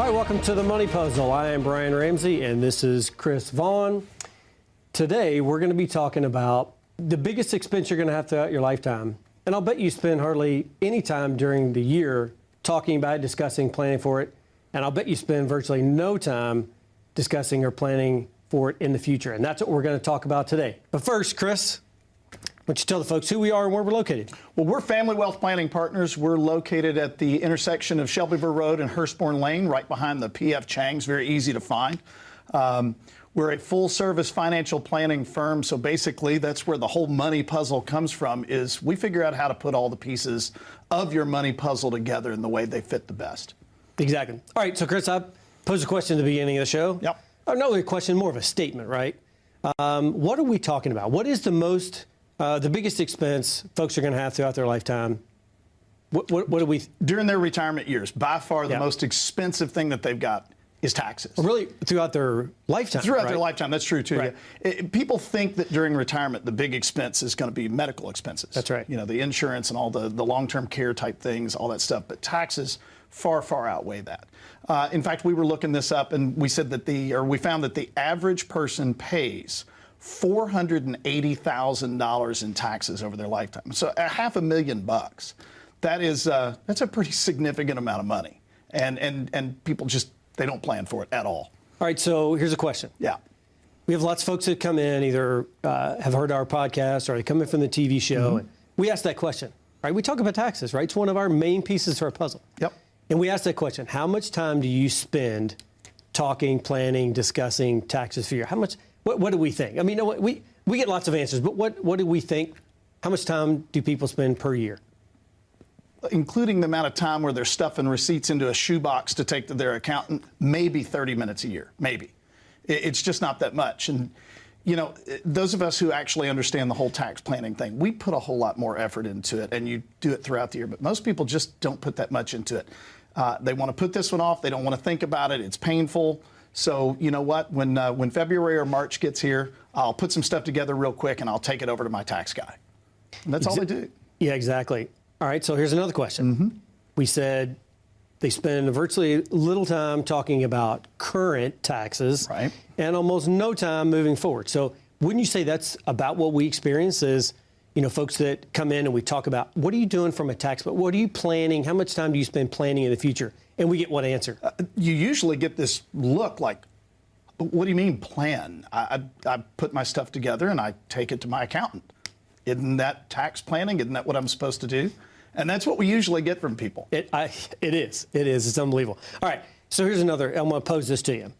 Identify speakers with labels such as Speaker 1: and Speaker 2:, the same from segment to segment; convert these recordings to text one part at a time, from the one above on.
Speaker 1: Welcome to the Money Puzzle. I am Brian Ramsey, and this is Chris Vaughn. Today, we're going to be talking about the biggest expense you're going to have throughout your lifetime. And I'll bet you spend hardly any time during the year talking about it, discussing, planning for it. And I'll bet you spend virtually no time discussing or planning for it in the future. And that's what we're going to talk about today. But first, Chris, why don't you tell the folks who we are and where we're located?
Speaker 2: Well, we're Family Wealth Planning Partners. We're located at the intersection of Shelbyville Road and Hurstbourne Lane, right behind the P.F. Chang's, very easy to find. We're a full-service financial planning firm, so basically that's where the whole money puzzle comes from, is we figure out how to put all the pieces of your money puzzle together in the way they fit the best.
Speaker 1: Exactly. All right, so Chris, I posed a question at the beginning of the show.
Speaker 2: Yep.
Speaker 1: Not really a question, more of a statement, right? What are we talking about? What is the biggest expense folks are going to have throughout their lifetime? What do we...
Speaker 2: During their retirement years, by far the most expensive thing that they've got is taxes.
Speaker 1: Well, really, throughout their lifetime.
Speaker 2: Throughout their lifetime, that's true, too.
Speaker 1: Right.
Speaker 2: Yeah. People think that during retirement, the big expense is going to be medical expenses.
Speaker 1: That's right.
Speaker 2: You know, the insurance and all the long-term care type things, all that stuff. But taxes far, far outweigh that. In fact, we were looking this up, and we said that we found that the average person pays $480,000 in taxes over their lifetime. So $500,000. That is that's a pretty significant amount of money, and people just they don't plan for it at all.
Speaker 1: All right, so here's a question.
Speaker 2: Yeah,
Speaker 1: we have lots of folks that come in, either have heard our podcast or they come in from the TV show, and we ask that question. Right, we talk about taxes. Right, it's one of our main pieces to our puzzle.
Speaker 2: Yep. And
Speaker 1: we ask that question: how much time do you spend talking, planning, discussing taxes for your? How much? What do we think? I mean, we get lots of answers, but what do we think? How much time do people spend per year?
Speaker 2: Including the amount of time where they're stuffing receipts into a shoebox to take to their accountant, maybe 30 minutes a year, maybe. It's just not that much. And, you know, those of us who actually understand the whole tax planning thing, we put a whole lot more effort into it, and you do it throughout the year. But most people just don't put that much into it. They want to put this one off. They don't want to think about it. It's painful. So, you know what, when February or March gets here, I'll put some stuff together real quick and I'll take it over to my tax guy. And that's all they do.
Speaker 1: Yeah, exactly. All right, so here's another question. We said they spend virtually little time talking about current taxes and almost no time moving forward. So wouldn't you say that's about what we experience is, you know, folks that come in and we talk about, what are you doing from a tax, but what are you planning? How much time do you spend planning in the future? And we get what answer?
Speaker 2: You usually get this look like, what do you mean plan? I put my stuff together and I take it to my accountant. Isn't that tax planning? Isn't that what I'm supposed to do? And that's what we usually get from people.
Speaker 1: It is. It's unbelievable. All right, so here's another. I'm going to pose this to you.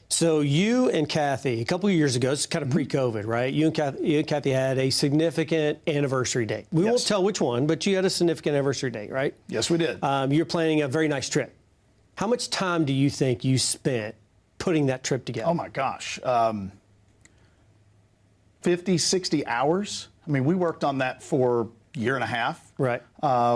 Speaker 1: So you and Kathy, a couple of years ago, it's kind of pre-COVID, right? You and Kathy had a significant anniversary date. We won't tell which one, but you had a significant anniversary date, right?
Speaker 2: Yes, we did.
Speaker 1: You're planning a very nice trip. How much time do you think you spent putting that trip together?
Speaker 2: Oh, my gosh. 50, 60 hours. I mean, we worked on that for a year and a half.
Speaker 1: Right.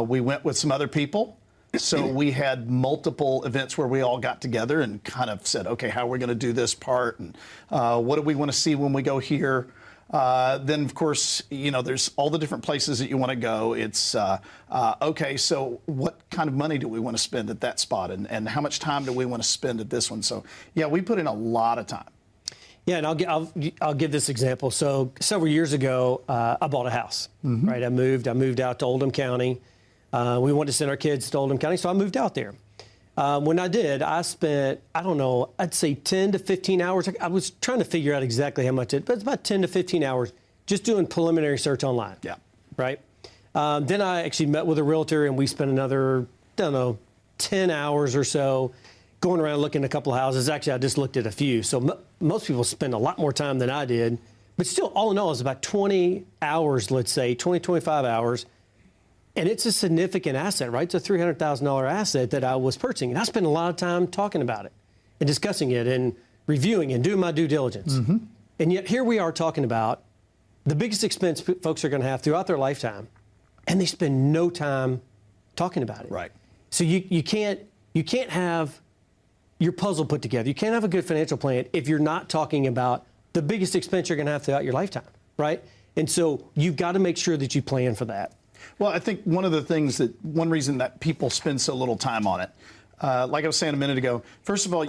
Speaker 2: We went with some other people. So we had multiple events where we all got together and kind of said, okay, how are we going to do this part? And what do we want to see when we go here? Then, of course, you know, there's all the different places that you want to go. It's, okay, so what kind of money do we want to spend at that spot? And how much time do we want to spend at this one? So, yeah, we put in a lot of time.
Speaker 1: Yeah, and I'll give this example. So several years ago, I bought a house, right? I moved out to Oldham County. We wanted to send our kids to Oldham County, so I moved out there. When I did, I spent, I don't know, I'd say 10 to 15 hours. I was trying to figure out exactly how much but it's about 10 to 15 hours just doing preliminary search online.
Speaker 2: Yeah.
Speaker 1: Right? Then I actually met with a realtor, and we spent another, I don't know, 10 hours or so going around looking at a couple of houses. Actually, I just looked at a few. So most people spend a lot more time than I did. But still, all in all, it's about 20 hours, let's say, 20, 25 hours. And it's a significant asset, right? It's a $300,000 asset that I was purchasing. And I spent a lot of time talking about it and discussing it and reviewing and doing my due diligence. And yet here we are talking about the biggest expense folks are going to have throughout their lifetime. and they spend no time talking about it.
Speaker 2: Right.
Speaker 1: So you can't have your puzzle put together. You can't have a good financial plan if you're not talking about the biggest expense you're going to have throughout your lifetime, right? And so you've got to make sure that you plan for that.
Speaker 2: Well, I think one reason that people spend so little time on it, like I was saying a minute ago, first of all,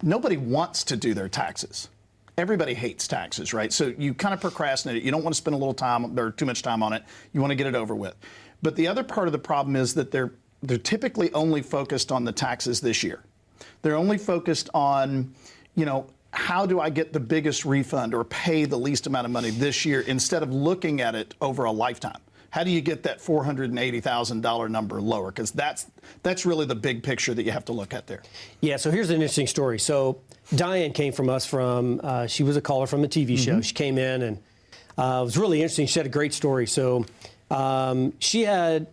Speaker 2: nobody wants to do their taxes. Everybody hates taxes, right? So you kind of procrastinate it. You don't want to spend a little time or too much time on it. You want to get it over with. But the other part of the problem is that they're typically only focused on the taxes this year. They're only focused on, how do I get the biggest refund or pay the least amount of money this year instead of looking at it over a lifetime? How do you get that $480,000 number lower? Because that's really the big picture that you have to look at there.
Speaker 1: Yeah, so here's an interesting story. So Diane came from us she was a caller from a TV show. She came in and it was really interesting. She had a great story. So she had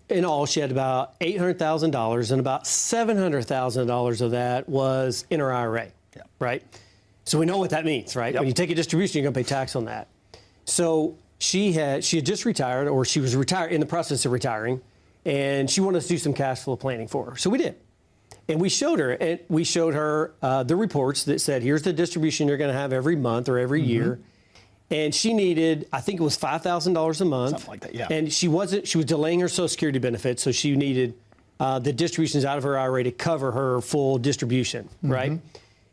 Speaker 1: about $800,000 and about $700,000 of that was in her IRA, right? So we know what that means, right? Yep. When you take a distribution, you're going to pay tax on that. So she had just retired, or she was in the process of retiring, and she wanted us to do some cash flow planning for her. So we did. And we showed her the reports that said, here's the distribution you're going to have every month or every year. And she needed, I think it was $5,000 a month.
Speaker 2: Something like that, yeah.
Speaker 1: And she was delaying her Social Security benefits, so she needed the distributions out of her IRA to cover her full distribution, right?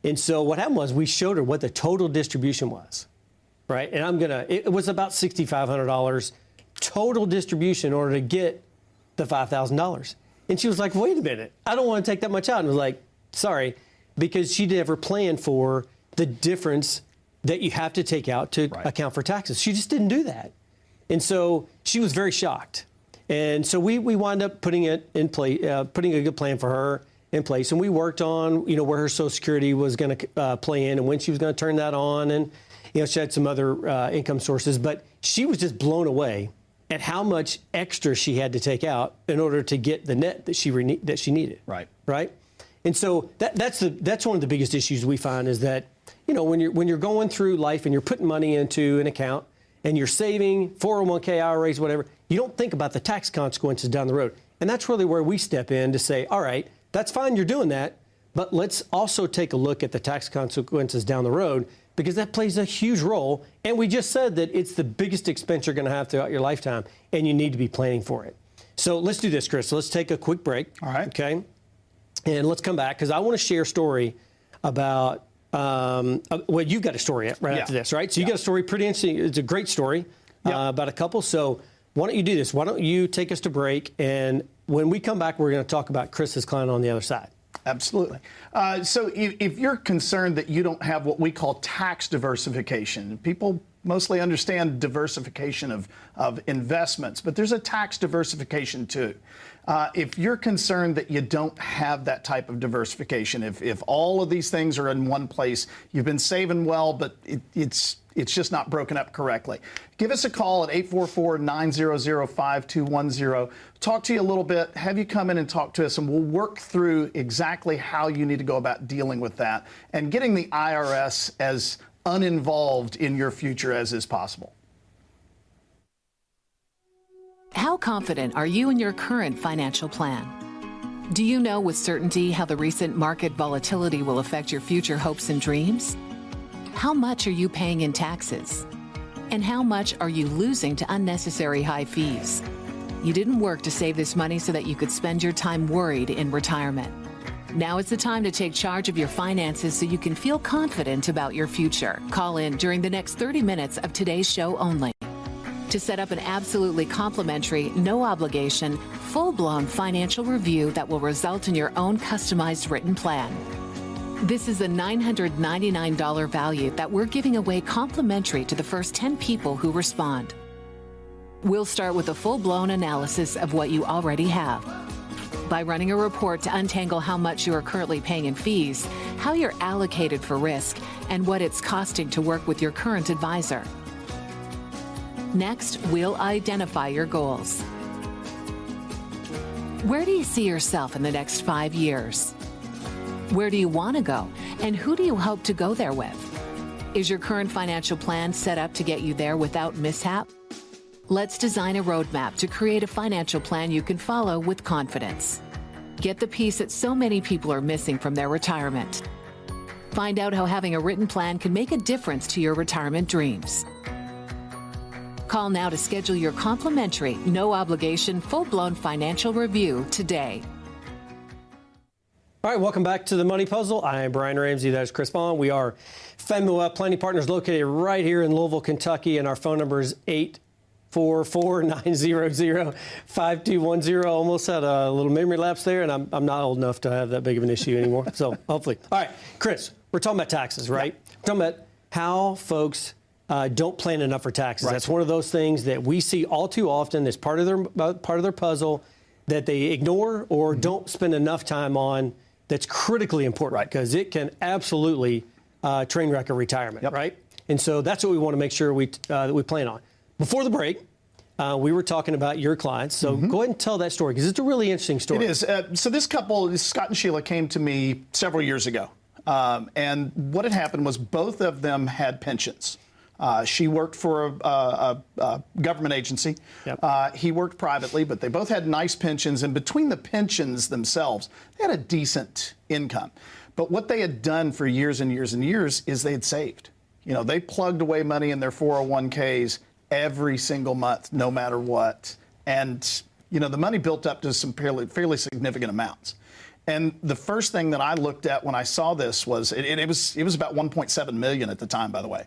Speaker 1: And so what happened was we showed her what the total distribution was, right? And it was about $6,500 total distribution in order to get the $5,000. And she was like, wait a minute, I don't want to take that much out. And I was like, sorry, because she never planned for the difference that you have to take out to account for taxes. She just didn't do that. And so she was very shocked. And so we wound up putting it in place, putting a good plan for her in place. And we worked on, where her Social Security was going to play in and when she was going to turn that on. And, she had some other income sources. But she was just blown away at how much extra she had to take out in order to get the net that she needed. Right. And so that's one of the biggest issues we find is that, when you're going through life and you're putting money into an account and you're saving 401k, IRAs, whatever, you don't think about the tax consequences down the road. And that's really where we step in to say, all right, that's fine, you're doing that, but let's also take a look at the tax consequences down the road because that plays a huge role. And we just said that it's the biggest expense you're going to have throughout your lifetime, and you need to be planning for it. So let's do this, Chris. Let's take a quick break.
Speaker 2: All right.
Speaker 1: Okay. And let's come back because I want to share a story about, you've got a story after this, right? So you got a story pretty interesting. It's a great story about a couple. So why don't you do this? Why don't you take us to break? And when we come back, we're going to talk about Chris's client on the other side.
Speaker 2: Absolutely. So if you're concerned that you don't have what we call tax diversification, people mostly understand diversification of investments, but there's a tax diversification too. If you're concerned that you don't have that type of diversification, if all of these things are in one place, you've been saving well, but it's just not broken up correctly, give us a call at 844-900-5210. Talk to you a little bit, have you come in and talk to us, and we'll work through exactly how you need to go about dealing with that and getting the IRS as uninvolved in your future as is possible.
Speaker 3: How confident are you in your current financial plan? Do you know with certainty how the recent market volatility will affect your future hopes and dreams? How much are you paying in taxes? And how much are you losing to unnecessary high fees? You didn't work to save this money so that you could spend your time worried in retirement. Now is the time to take charge of your finances so you can feel confident about your future. Call in during the next 30 minutes of today's show only to set up an absolutely complimentary, no obligation, full-blown financial review that will result in your own customized written plan. This is a $999 value that we're giving away complimentary to the first 10 people who respond. We'll start with a full-blown analysis of what you already have by running a report to untangle how much you are currently paying in fees, how you're allocated for risk, and what it's costing to work with your current advisor. Next, we'll identify your goals. Where do you see yourself in the next 5 years? Where do you want to go, and who do you hope to go there with? Is your current financial plan set up to get you there without mishap? Let's design a roadmap to create a financial plan you can follow with confidence. Get the piece that so many people are missing from their retirement. Find out how having a written plan can make a difference to your retirement dreams. Call now to schedule your complimentary, no-obligation, full-blown financial review today.
Speaker 1: All right, welcome back to the Money Puzzle. I am Brian Ramsey. That is Chris Vaughn. We are FWPP Planning Partners located right here in Louisville, Kentucky, and our phone number is 844-900-5210. Almost had a little memory lapse there, and I'm not old enough to have that big of an issue anymore, so hopefully. All right, Chris, we're talking about taxes, right?
Speaker 2: Yeah.
Speaker 1: We're talking about how folks don't plan enough for taxes.
Speaker 2: Right.
Speaker 1: That's one of those things that we see all too often as part of their puzzle that they ignore or don't spend enough time on. That's critically important because it can absolutely train wreck a retirement, right? And so that's what we want to make sure that we plan on. Before the break, we were talking about your clients. So go ahead and tell that story because it's a really interesting story.
Speaker 2: It is. So this couple, Scott and Sheila, came to me several years ago. And what had happened was both of them had pensions. She worked for a government agency. Yep. He worked privately, but they both had nice pensions. And between the pensions themselves, they had a decent income. But what they had done for years and years and years is they had saved. You know, they plugged away money in their 401ks every single month, no matter what. And, you know, the money built up to some fairly significant amounts. And the first thing that I looked at when I saw this was, it was about 1.7 million at the time, by the way.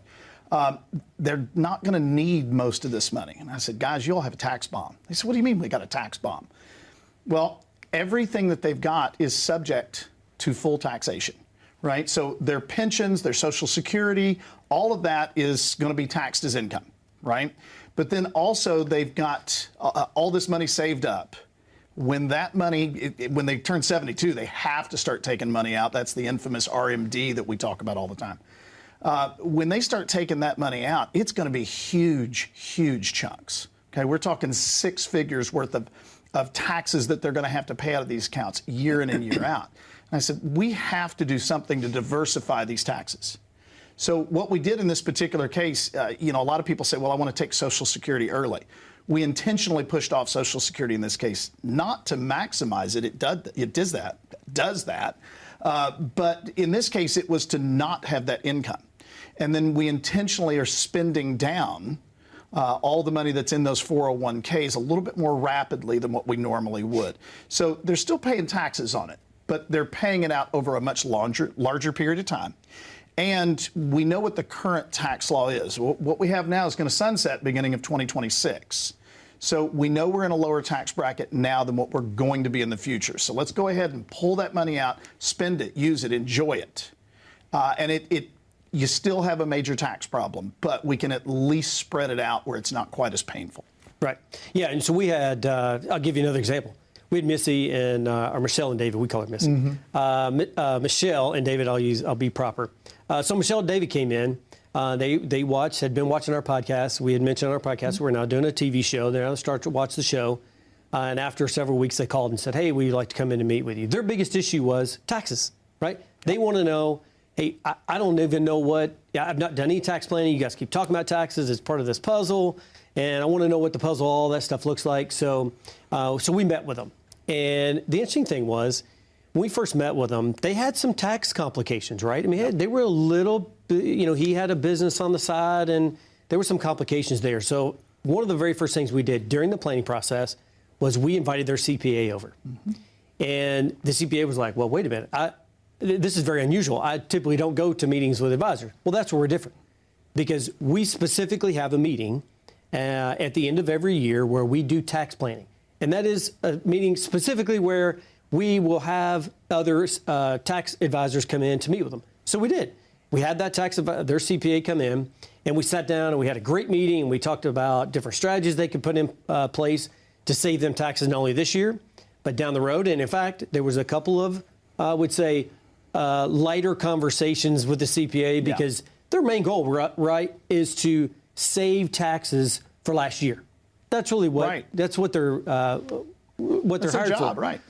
Speaker 2: They're not going to need most of this money. And I said, guys, you all have a tax bomb. They said, what do you mean we got a tax bomb? Well, everything that they've got is subject to full taxation, right? So their pensions, their Social Security, all of that is going to be taxed as income, right? But then also they've got all this money saved up. When that money, when they turn 72, they have to start taking money out. That's the infamous RMD that we talk about all the time. When they start taking that money out, it's going to be huge, huge chunks. Okay, we're talking 6 figures worth of taxes that they're going to have to pay out of these accounts year in and year out. And I said, we have to do something to diversify these taxes. So what we did in this particular case, you know, a lot of people say, well, I want to take Social Security early. We intentionally pushed off Social Security in this case, not to maximize it. It does that. But in this case, it was to not have that income. And then we intentionally are spending down all the money that's in those 401ks a little bit more rapidly than what we normally would. So they're still paying taxes on it, but they're paying it out over a much larger period of time. And we know what the current tax law is. What we have now is going to sunset beginning of 2026. So we know we're in a lower tax bracket now than what we're going to be in the future. So let's go ahead and pull that money out, spend it, use it, enjoy it. And you still have a major tax problem, but we can at least spread it out where it's not quite as painful.
Speaker 1: Right. Yeah, and so we had, I'll give you another example. We had Missy and, or Michelle and David, we call her Missy. Michelle and David, I'll be proper. So Michelle and David came in. Had been watching our podcast. We had mentioned on our podcast, we're now doing a TV show. They're now start to watch the show. And after several weeks, they called and said, hey, we'd like to come in and meet with you. Their biggest issue was taxes, right? They want to know, hey, I don't even know I've not done any tax planning. You guys keep talking about taxes. It's part of this puzzle. And I want to know what the puzzle, all that stuff looks like. So we met with them. And the interesting thing was, when we first met with them, they had some tax complications, right? I mean, they were a little, he had a business on the side, and there were some complications there. So one of the very first things we did during the planning process was we invited their CPA over. And the CPA was like, well, wait a minute. This is very unusual. I typically don't go to meetings with advisors. Well, that's where we're different. Because we specifically have a meeting at the end of every year where we do tax planning. And that is a meeting specifically where we will have other tax advisors come in to meet with them. So we did. We had that their CPA come in, and we sat down and we had a great meeting, and we talked about different strategies they could put in place to save them taxes not only this year, but down the road. And in fact, there was a couple of, I would say, lighter conversations with the CPA because their main goal, right, is to save taxes for last year. That's really that's what they're hired for.
Speaker 2: Right.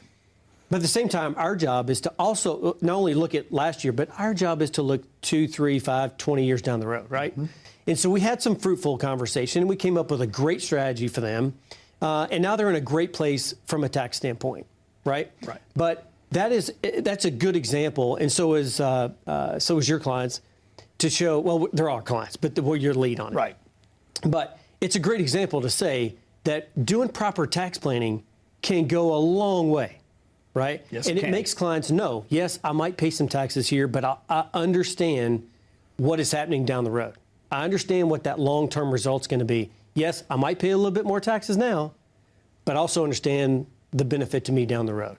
Speaker 1: But at the same time, our job is to also not only look at last year, but our job is to look 2, 3, 5, 20 years down the road, right? And so we had some fruitful conversation, and we came up with a great strategy for them. And now they're in a great place from a tax standpoint, right?
Speaker 2: Right.
Speaker 1: But that's a good example, and so is your clients, to show, well, they're our clients, but we're your lead on it.
Speaker 2: Right.
Speaker 1: But it's a great example to say that doing proper tax planning can go a long way, right?
Speaker 2: Yes,
Speaker 1: and
Speaker 2: it can.
Speaker 1: makes clients know, yes, I might pay some taxes here, but I understand what is happening down the road. I understand what that long-term result's going to be. Yes, I might pay a little bit more taxes now, but I also understand the benefit to me down the road.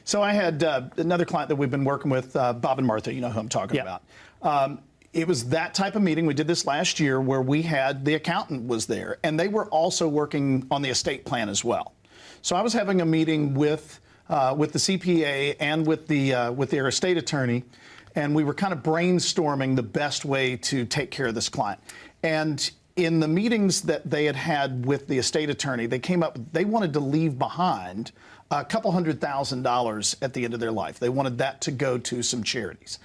Speaker 2: So I had another client that we've been working with, Bob and Martha, you know who I'm talking about. It was that type of meeting. We did this last year where we had the accountant was there, and they were also working on the estate plan as well. So I was having a meeting with the CPA and with their estate attorney, and we were kind of brainstorming the best way to take care of this client. And in the meetings that they had with the estate attorney, they came up, they wanted to leave behind a couple $100,000 at the end of their life. They wanted that to go to some charities.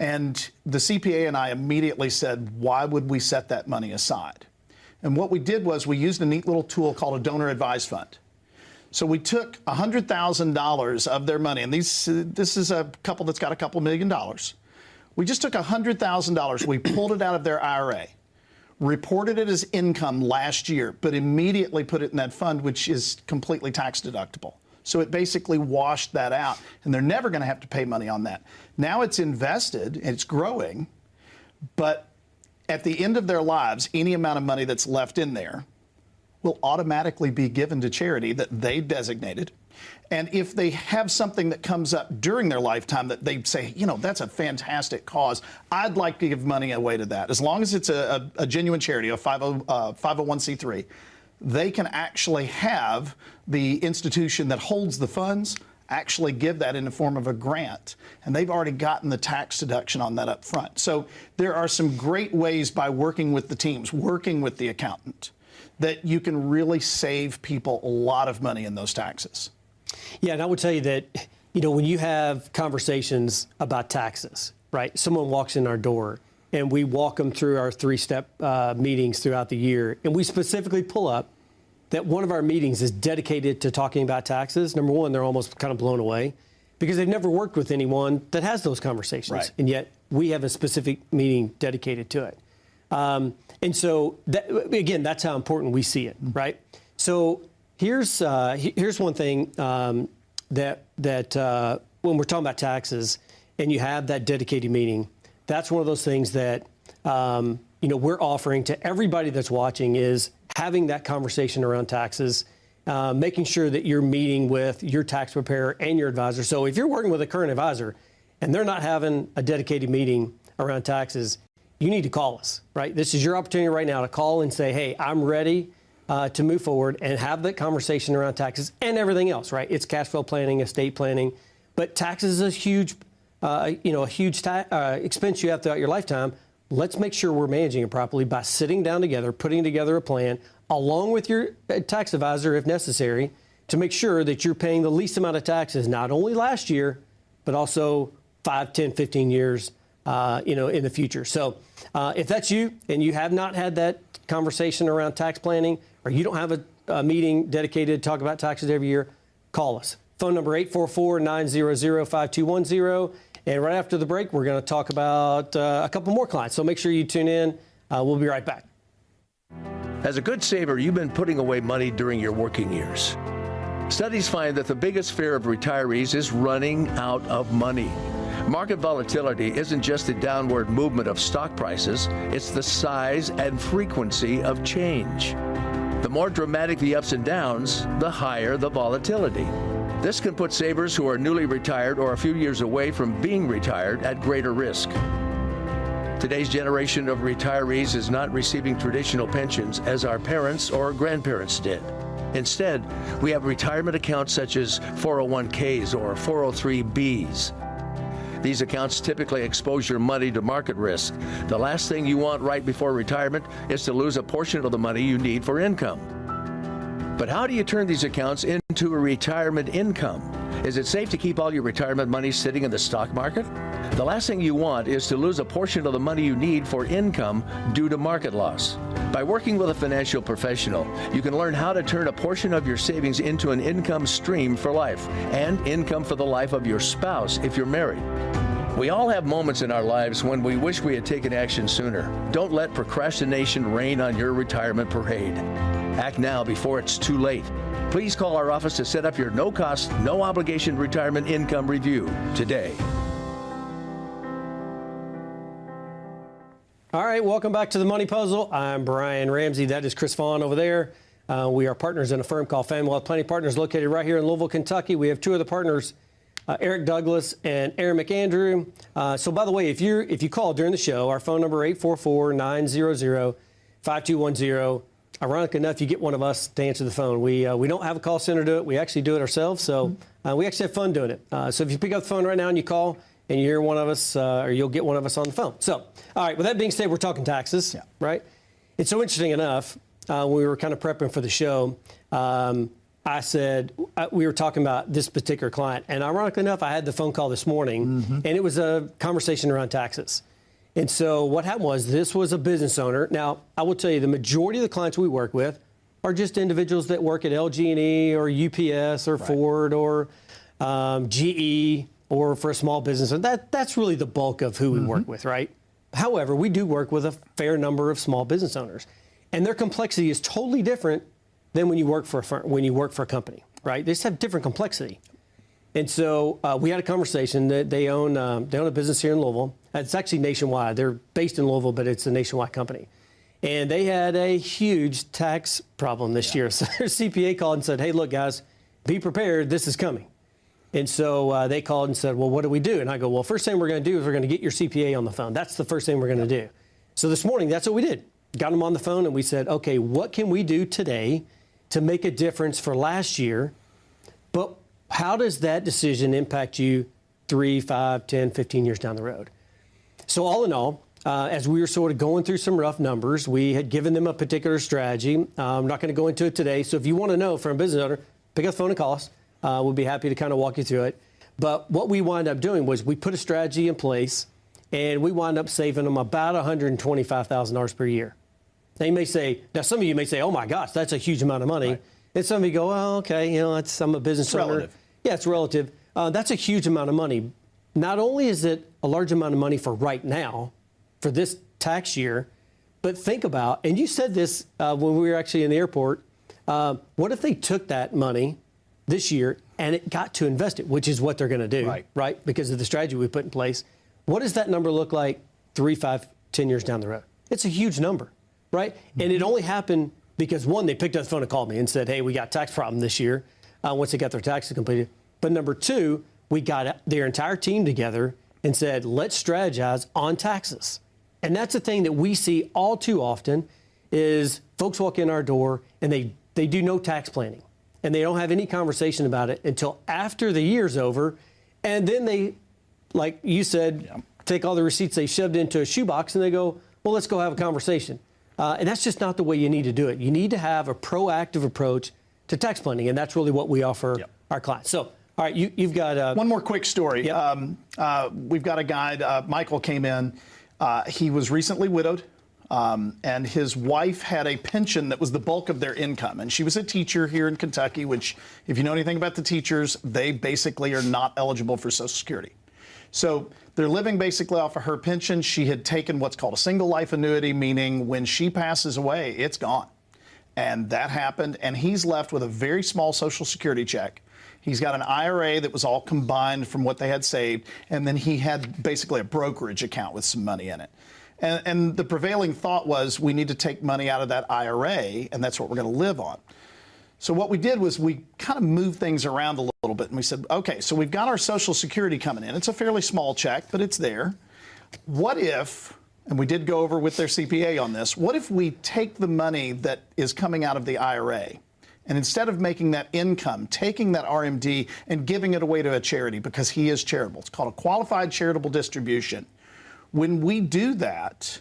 Speaker 2: And the CPA and I immediately said, why would we set that money aside? And what we did was we used a neat little tool called a donor advised fund. So we took $100,000 of their money, and this is a couple that's got a couple $1 million. We just took $100,000, we pulled it out of their IRA, reported it as income last year, but immediately put it in that fund, which is completely tax deductible. So it basically washed that out, and they're never going to have to pay money on that. Now it's invested, and it's growing, but at the end of their lives, any amount of money that's left in there will automatically be given to charity that they designated. And if they have something that comes up during their lifetime that they say, you know, that's a fantastic cause, I'd like to give money away to that. As long as it's a genuine charity, a 501c3, they can actually have the institution that holds the funds actually give that in the form of a grant. And they've already gotten the tax deduction on that up front. So there are some great ways by working with the teams, working with the accountant, that you can really save people a lot of money in those taxes.
Speaker 1: Yeah, and I would tell you that, you know, when you have conversations about taxes, right? Someone walks in our door and we walk them through our 3-step meetings throughout the year, and we specifically pull up that one of our meetings is dedicated to talking about taxes. Number one, they're almost kind of blown away because they've never worked with anyone that has those conversations.
Speaker 2: Right.
Speaker 1: And yet we have a specific meeting dedicated to it. And so, again, that's how important we see it, right? So here's one thing that when we're talking about taxes and you have that dedicated meeting, that's one of those things that we're offering to everybody that's watching, is having that conversation around taxes, making sure that you're meeting with your tax preparer and your advisor. So if you're working with a current advisor and they're not having a dedicated meeting around taxes, you need to call us, right? This is your opportunity right now to call and say, hey, I'm ready to move forward and have that conversation around taxes and everything else, right? It's cash flow planning, estate planning, but taxes is a huge, expense you have throughout your lifetime. Let's make sure we're managing it properly by sitting down together, putting together a plan, along with your tax advisor if necessary, to make sure that you're paying the least amount of taxes, not only last year, but also 5, 10, 15 years in the future. So if that's you and you have not had that conversation around tax planning, or you don't have a meeting dedicated to talk about taxes every year, call us. Phone number 844-900-5210. And right after the break, we're going to talk about a couple more clients. So make sure you tune in. We'll be right back.
Speaker 4: As a good saver, you've been putting away money during your working years. Studies find that the biggest fear of retirees is running out of money. Market volatility isn't just the downward movement of stock prices, it's the size and frequency of change. The more dramatic the ups and downs, the higher the volatility. This can put savers who are newly retired or a few years away from being retired at greater risk. Today's generation of retirees is not receiving traditional pensions as our parents or grandparents did. Instead, we have retirement accounts such as 401ks or 403bs. These accounts typically expose your money to market risk. The last thing you want right before retirement is to lose a portion of the money you need for income. But how do you turn these accounts into a retirement income? Is it safe to keep all your retirement money sitting in the stock market? The last thing you want is to lose a portion of the money you need for income due to market loss. By working with a financial professional, you can learn how to turn a portion of your savings into an income stream for life and income for the life of your spouse if you're married. We all have moments in our lives when we wish we had taken action sooner. Don't let procrastination reign on your retirement parade. Act now before it's too late. Please call our office to set up your no-cost, no-obligation retirement income review today.
Speaker 1: All right, welcome back to the Money Puzzle. I'm Brian Ramsey. That is Chris Vaughn over there. We are partners in a firm called Family Wealth Planning Partners located right here in Louisville, Kentucky. We have two of the partners, Eric Douglas and Aaron McAndrew. So by the way, if you call during the show, our phone number 844-900-5210. Ironically enough, you get one of us to answer the phone. We don't have a call center do it. We actually do it ourselves. So we actually have fun doing it. So if you pick up the phone right now and you call and you hear one of us, or you'll get one of us on the phone. So, all right, with that being said, we're talking taxes, right? It's so interesting enough, we were kind of prepping for the show. I said, we were talking about this particular client, and ironically enough, I had the phone call this morning, and it was a conversation around taxes. And so what happened was, this was a business owner. Now, I will tell you, the majority of the clients we work with are just individuals that work at LG&E or UPS or Ford or GE or for a small business. And that's really the bulk of who we work with, right? However, we do work with a fair number of small business owners, and their complexity is totally different than when you work for a firm, when you work for a company, right? They just have different complexity. And so we had a conversation that they own a business here in Louisville. It's actually nationwide. They're based in Louisville, but it's a nationwide company. And they had a huge tax problem this year. So their CPA called and said, hey, look, guys, be prepared. This is coming. And so they called and said, well, what do we do? And I go, well, first thing we're going to do is we're going to get your CPA on the phone. That's the first thing we're going to do. So this morning, that's what we did. Got them on the phone, and we said, okay, what can we do today to make a difference for last year? But how does that decision impact you 3, 5, 10, 15 years down the road? So all in all, as we were sort of going through some rough numbers, we had given them a particular strategy. I'm not going to go into it today. So if you want to know from a business owner, pick up the phone and call us. We'll be happy to kind of walk you through it. But what we wound up doing was we put a strategy in place, and we wound up saving them about $125,000 per year. Now, you may say, now some of you may say, oh my gosh, that's a huge amount of money. Right. And some of you go, oh, okay, you know, I'm a business owner.
Speaker 2: Relative.
Speaker 1: Yeah, it's relative. That's a huge amount of money. Not only is it a large amount of money for right now, for this tax year, but think about, and you said this when we were actually in the airport, what if they took that money this year and it got to invest it, which is what they're going to do, right? Because of the strategy we put in place. What does that number look like 3, 5, 10 years down the road? It's a huge number, right? And it only happened because, one, they picked up the phone and called me and said, hey, we got a tax problem this year once they got their taxes completed. But number two, we got their entire team together and said, let's strategize on taxes. And that's the thing that we see all too often is folks walk in our door and they do no tax planning. And they don't have any conversation about it until after the year's over. And then they, like you said, take all the receipts they shoved into a shoebox and they go, well, let's go have a conversation. And that's just not the way you need to do it. You need to have a proactive approach to tax planning. And that's really what we offer our clients. So, all right, you've got...
Speaker 2: one more quick story. We've got a guy, Michael came in. He was recently widowed. And his wife had a pension that was the bulk of their income. And she was a teacher here in Kentucky, which, if you know anything about the teachers, they basically are not eligible for Social Security. So they're living basically off of her pension. She had taken what's called a single life annuity, meaning when she passes away, it's gone. And that happened. And he's left with a very small Social Security check. He's got an IRA that was all combined from what they had saved. And then he had basically a brokerage account with some money in it. And the prevailing thought was we need to take money out of that IRA, and that's what we're going to live on. So what we did was we kind of moved things around a little bit, and we said, okay, so we've got our Social Security coming in. It's a fairly small check, but it's there. What if, and we did go over with their CPA on this, what if we take the money that is coming out of the IRA, and instead of making that income, taking that RMD and giving it away to a charity, because he is charitable. It's called a qualified charitable distribution. When we do that,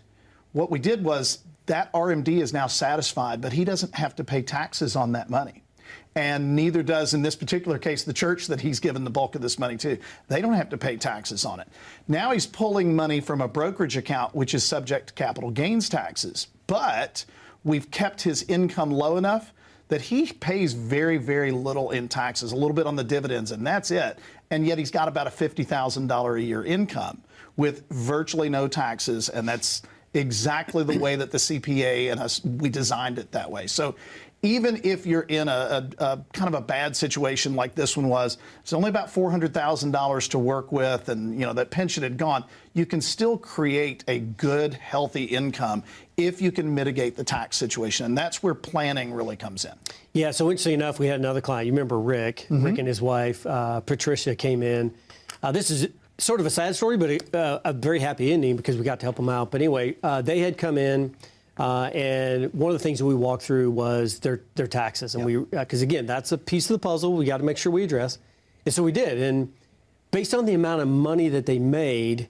Speaker 2: what we did was that RMD is now satisfied, but he doesn't have to pay taxes on that money. And neither does, in this particular case, the church that he's given the bulk of this money to. They don't have to pay taxes on it. Now he's pulling money from a brokerage account, which is subject to capital gains taxes. But we've kept his income low enough that he pays very, very little in taxes, a little bit on the dividends, and that's it. And yet he's got about a $50,000 a year income with virtually no taxes, and that's exactly the way that the CPA and us, we designed it that way. So even if you're in a kind of a bad situation like this one was, it's only about $400,000 to work with, and that pension had gone, you can still create a good, healthy income if you can mitigate the tax situation. And that's where planning really comes in.
Speaker 1: Yeah, so interestingly enough, we had another client. You remember Rick? Rick and his wife, Patricia, came in. This is sort of a sad story, but a very happy ending because we got to help them out. But anyway, they had come in. And one of the things that we walked through was their taxes, and because again, that's a piece of the puzzle we got to make sure we address, and so we did. And based on the amount of money that they made,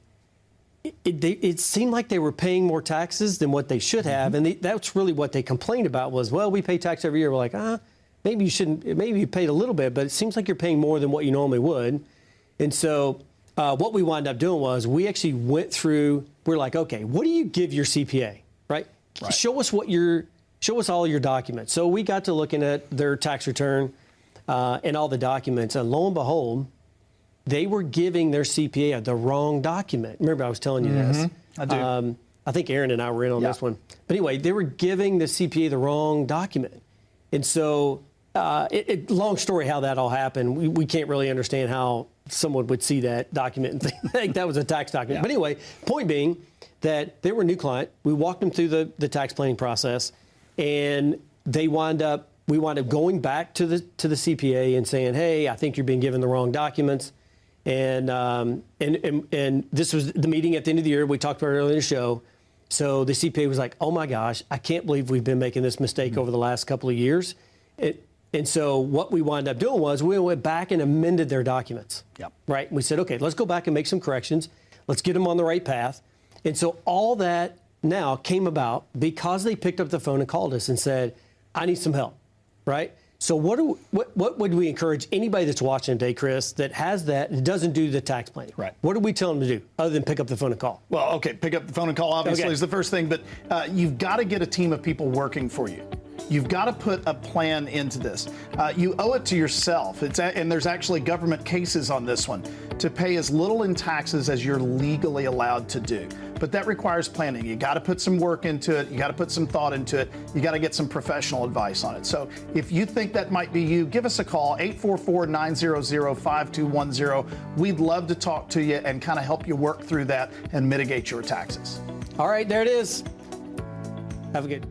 Speaker 1: it seemed like they were paying more taxes than what they should have, and that's really what they complained about was, well, we pay tax every year. We're like, maybe you shouldn't. Maybe you paid a little bit, but it seems like you're paying more than what you normally would. And so what we wound up doing was we actually went through. We're like, okay, what do you give your CPA, right? Right. Show us all your documents. So we got to looking at their tax return and all the documents, and lo and behold, they were giving their CPA the wrong document. Remember, I was telling you this.
Speaker 2: I do.
Speaker 1: I think Aaron and I were in on this one. But anyway, they were giving the CPA the wrong document, and so long story how that all happened. We can't really understand how someone would see that document and think that was a tax document. But anyway, point being that they were a new client. We walked them through the tax planning process, and we wound up going back to the CPA and saying, hey, I think you're being given the wrong documents. And this was the meeting at the end of the year. We talked about it earlier in the show. So the CPA was like, oh my gosh, I can't believe we've been making this mistake over the last couple of years. And so what we wound up doing was we went back and amended their documents. Right? We said, okay, let's go back and make some corrections. Let's get them on the right path. And so all that now came about because they picked up the phone and called us and said, I need some help, right? So what would we encourage anybody that's watching today, Chris, that has that and doesn't do the tax planning?
Speaker 2: Right.
Speaker 1: What do we tell them to do other than pick up the phone and call?
Speaker 2: Well, okay, pick up the phone and call obviously is the first thing, but you've got to get a team of people working for you. You've got to put a plan into this. You owe it to yourself, and there's actually government cases on this one, to pay as little in taxes as you're legally allowed to do. But that requires planning. You got to put some work into it. You got to put some thought into it. You got to get some professional advice on it. So if you think that might be you, give us a call, 844-900-5210. We'd love to talk to you and kind of help you work through that and mitigate your taxes.
Speaker 1: All right, there it is. Have a good